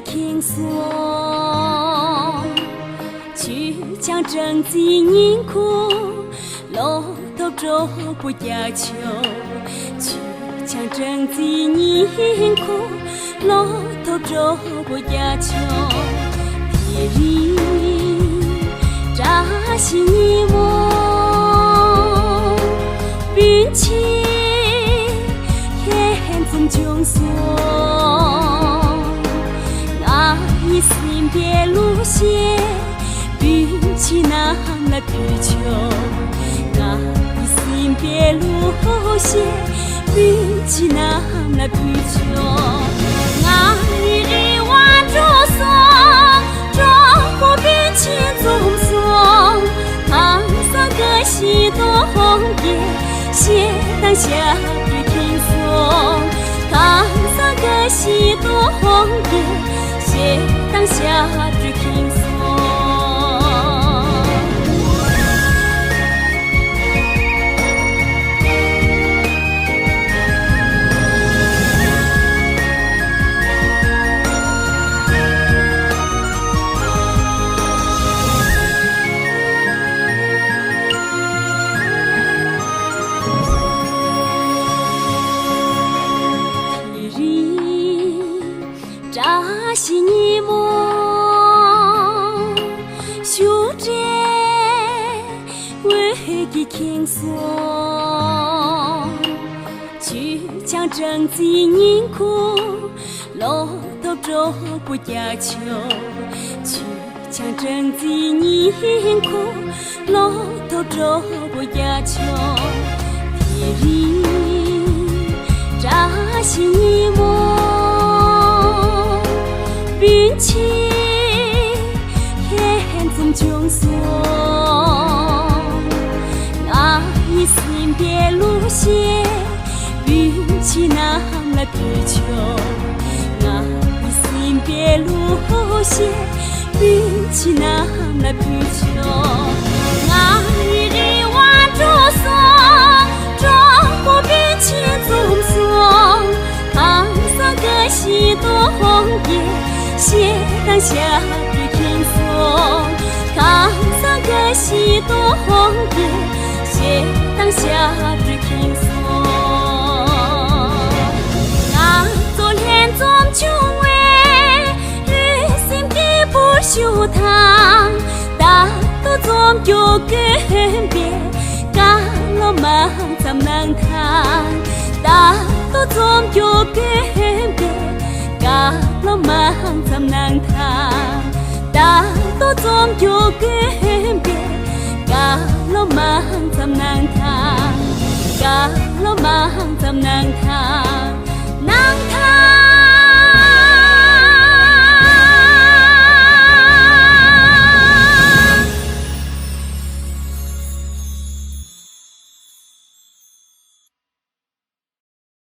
轻松，去将正经人苦，路途中不要求，去将正经人苦，路途中不要求，别人扎心一梦，并且看zum穷松。心别路线，并起那来追求。我心别路线，并起那来追求。我日晚着霜，中国并起中松。唐山个西多红叶，斜当下最轻松。唐山个西多红叶。当下最轻松。扎心一梦，修正为的轻松，去将正经人苦，路途中不要求，去将正经人苦，路途中不要求，别人扎心一梦。并且看zum穷松，我心别路线，并且那来追求。我心别路线，并且那来追求。我日晚着霜，中国并且中松。唐山个西多红叶。斜当下最轻松，唐山个西多红叶，斜当下最轻松。我昨天中秋味，日心地不修堂，大都中就跟别，嘎了忙咱能谈，大都中就跟别。嘎了忙咱能谈，大都中就跟